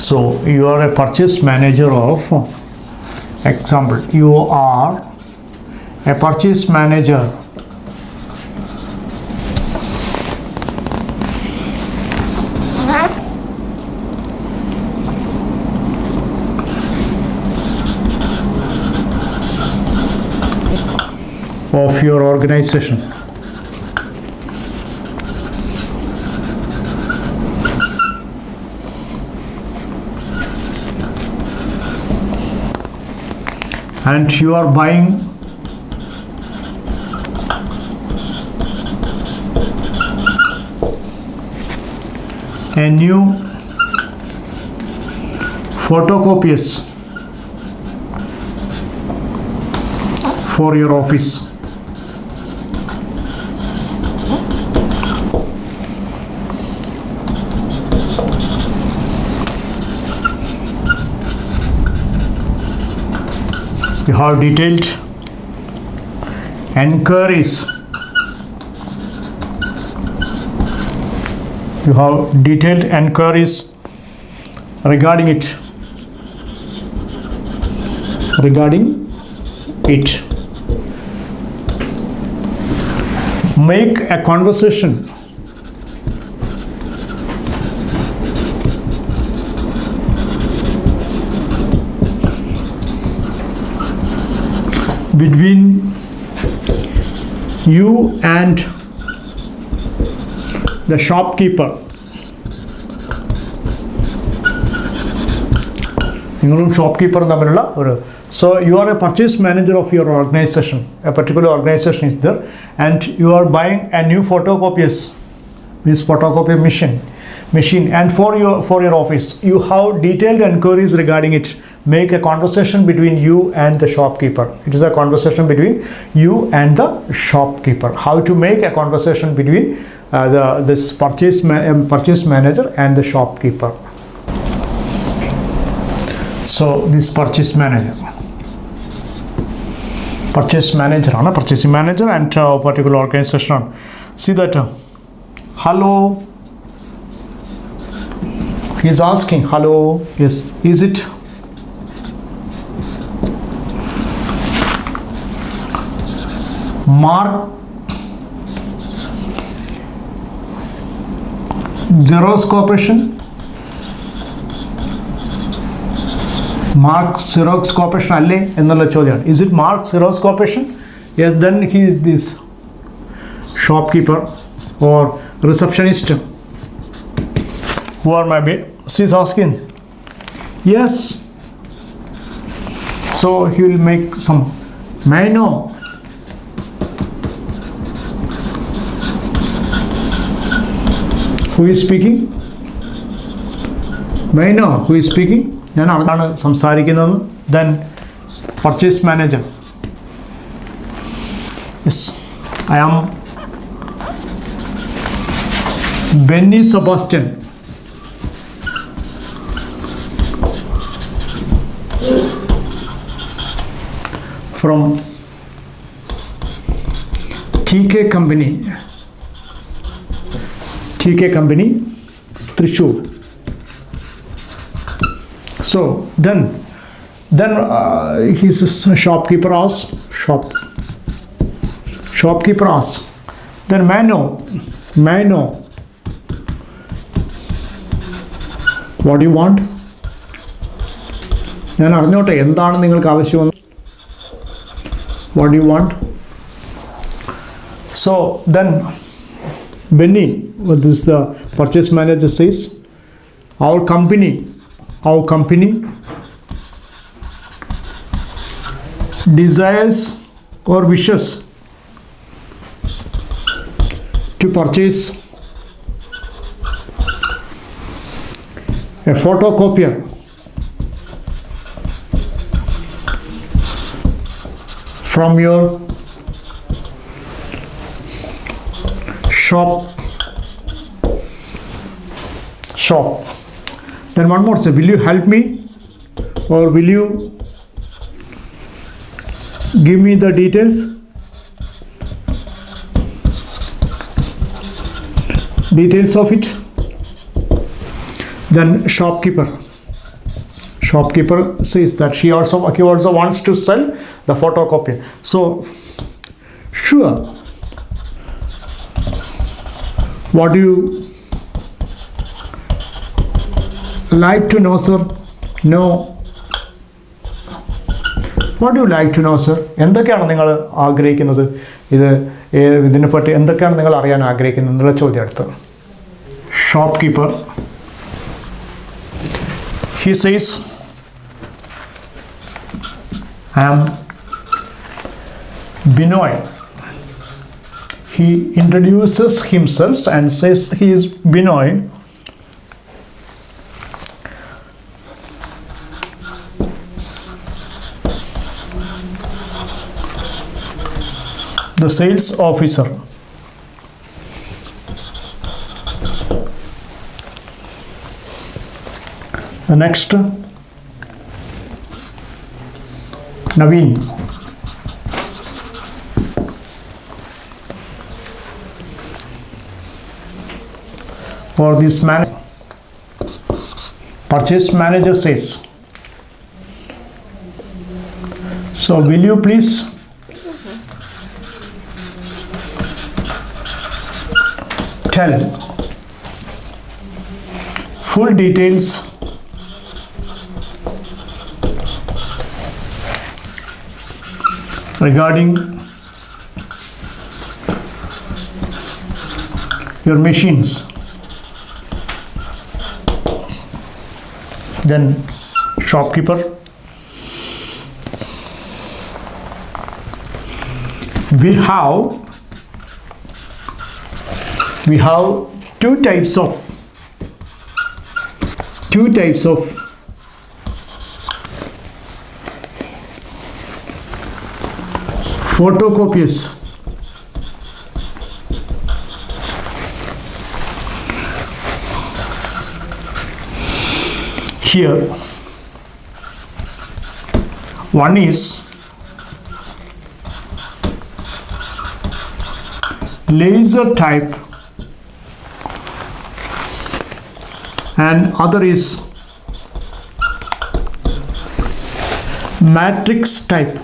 So you are a purchase manager of, example, you are a purchase manager of your organization. And you are buying a new photocopiers for your office. You have detailed enquiries. You have detailed enquiries regarding it. Make a conversation between you and the shopkeeper. നിങ്ങളും ഷോപ്കീപ്പറും തമ്മിലുള്ള ഒരു, so you are a purchase manager of your organization. A particular organization is there and you are buying a new photocopiers, this photocopy machine, and for your office you have detailed enquiries regarding it. Make a conversation between you and the shopkeeper. It is a conversation between you and the shopkeeper. How to make a conversation between this purchase manager and the shopkeeper. So this purchasing manager ആണ് purchasing manager and particular organization. See that hello, he is asking hello, yes, is it Mark Xerox Corporation? Mark Xerox Corporation അല്ലേ എന്നുള്ള ചോദ്യമാണ്. Is it Mark Xerox Corporation? Yes, then he is this shopkeeper or receptionist. Who are my she is asking. Yes. So he will make some, may I know who is speaking? May I know who is speaking? ഞാൻ അതാണ് സംസാരിക്കുന്നത്. Then purchase manager. Yes, I am Benny Sebastian. From TK Company, Thrissur. So then his shopkeeper asks, then may I know what do you want? ഞാൻ അറിഞ്ഞോട്ടെ എന്താണ് നിങ്ങൾക്ക് ആവശ്യം? What do you want? So then Benny, what is the purchase manager says, our company desires or wishes to purchase a photocopier from your shop. Then one more, say, will you help me or will you give me the details of it? Then shopkeeper, Shopkeeper says that he also wants to sell the photocopy. So sure, what do you like to know, sir? No. What do you like to know, sir? എന്തൊക്കെയാണ് നിങ്ങൾ ആഗ്രഹിക്കുന്നത്? ഇതിനെപ്പറ്റി എന്തൊക്കെയാണ് നിങ്ങൾ അറിയാൻ ആഗ്രഹിക്കുന്നത് എന്നുള്ള ചോദ്യം അടുത്ത്. Shopkeeper, he says, I am Binoy. He introduces himself and says he is Binoy. The sales officer. The next, Naveen. For this purchase manager says, so will you please tell full details regarding your machines. Then shopkeeper, we have two types of photocopies. Here, one is laser type and other is matrix type.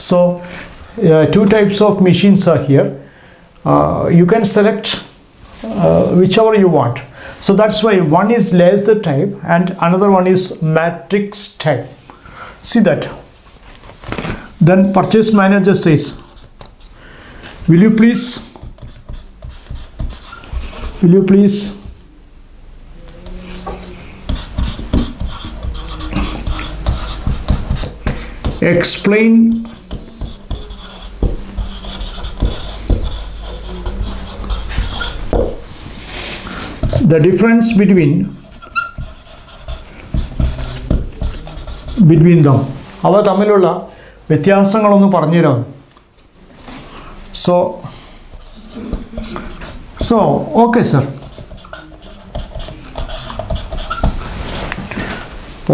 So two types of machines are here. You can select whichever you want. So that's why one is laser type and another one is matrix type. See that. Then purchase manager says, will you please explain the difference between them. അവ തമ്മിലുള്ള വ്യത്യാസങ്ങളൊന്ന് പറഞ്ഞു തരാം. So okay, sir.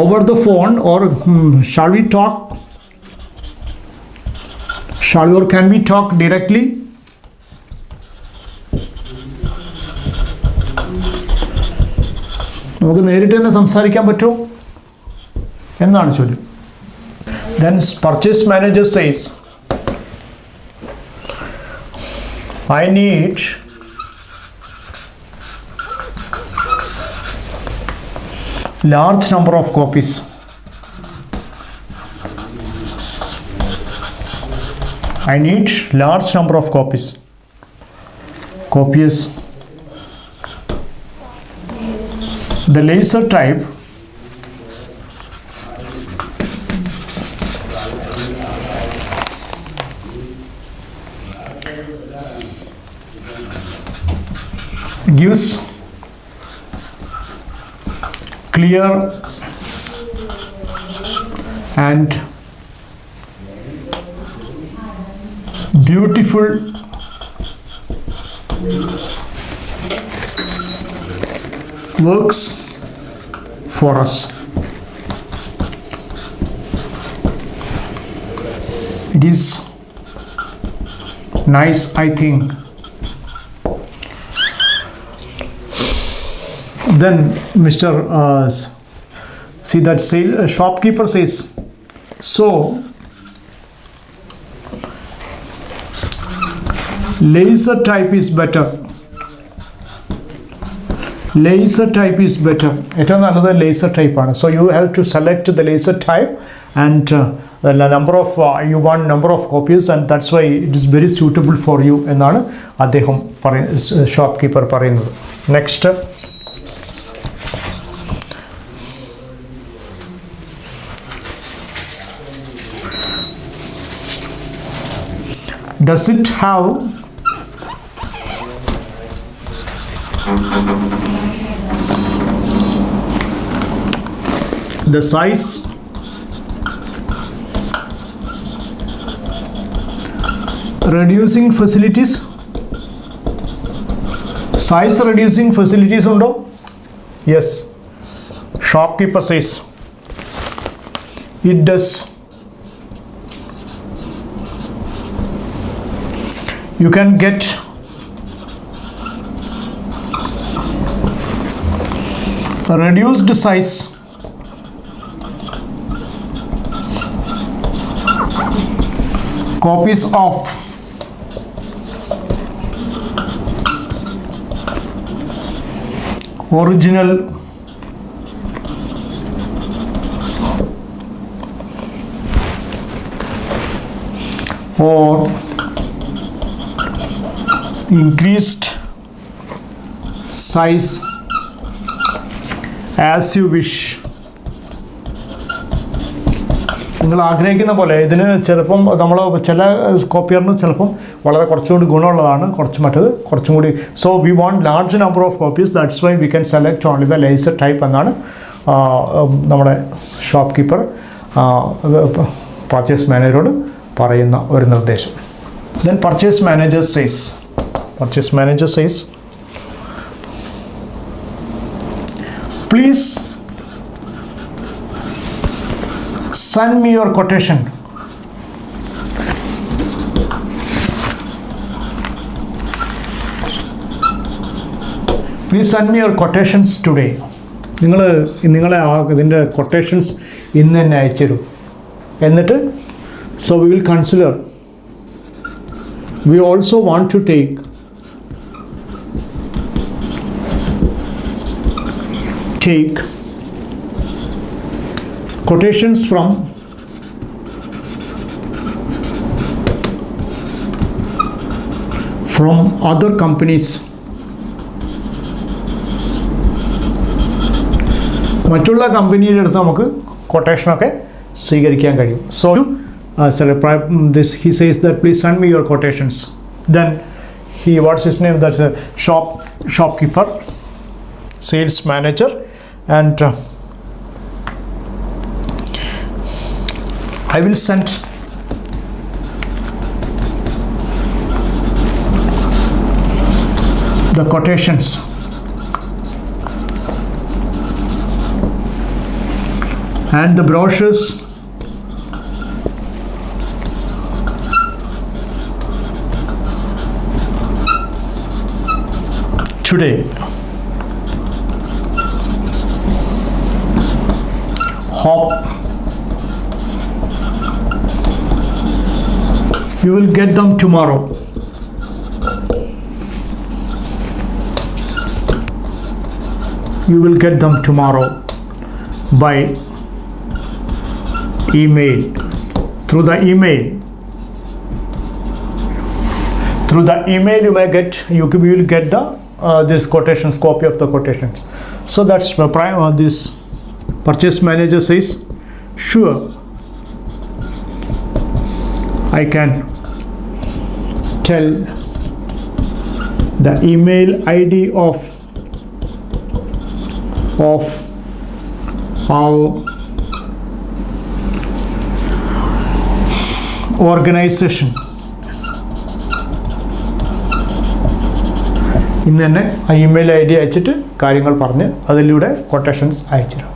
Over the phone or shall we talk? Or can we talk directly? നമുക്ക് നേരിട്ട് തന്നെ സംസാരിക്കാൻ പറ്റുമോ എന്നാണ് ചോദ്യം. Then purchase manager says, I need large number of copies. I need large number of copies. The laser type gives clear and beautiful works for us. It is nice, I think. Then Mr. See that shopkeeper says, so laser type is better. Laser type is better. It is another laser type. So you have to select the laser type and the number of you want number of copies, and that's why it is very suitable for you. എന്നാണ് അദ്ദേഹം ഷോപ്കീപ്പർ പറയുന്നത്. Next, does it have the size reducing facilities? Size reducing facilities undo? Yes. Shopkeeper says it does. You can get a reduced size copies of original or increased size as you wish. നിങ്ങൾ ആഗ്രഹിക്കുന്ന പോലെ ഇതിന് ചിലപ്പം നമ്മൾ ചില കോപ്പിയറിന് ചിലപ്പം വളരെ കുറച്ചുകൂടി ഗുണമുള്ളതാണ്, കുറച്ചും കൂടി. So we want large number of copies, that's why we can select only the laser type എന്നാണ് നമ്മുടെ ഷോപ്കീപ്പർ പർച്ചേസ് മാനേജറോട് പറയുന്ന ഒരു നിർദ്ദേശം. Then purchase manager says please send me your quotation. Please send me your quotations today. നിങ്ങളെ ഇതിൻ്റെ quotations ഇന്ന് തന്നെ അയച്ചു തരൂ. എന്നിട്ട് so we will consider. We also want to take quotations from other companies. മറ്റുള്ള കമ്പനിയുടെ അടുത്ത് നമുക്ക് കൊട്ടേഷനൊക്കെ സ്വീകരിക്കാൻ കഴിയും. So he says that please send me your quotations. Then what's his name? That's a shopkeeper, sales manager, and I will send the quotations and the brochures today. Hope you will get them tomorrow. You will get them tomorrow by email. Through the email you may get, you will get the this quotations, copy of the quotations. So that's this purchase manager says, sure, I can tell the email ID of our organization. ഇന്ന് തന്നെ ആ email ID അയച്ചിട്ട് കാര്യങ്ങൾ പറഞ്ഞ് അതിലൂടെ quotations അയച്ചു തരാം.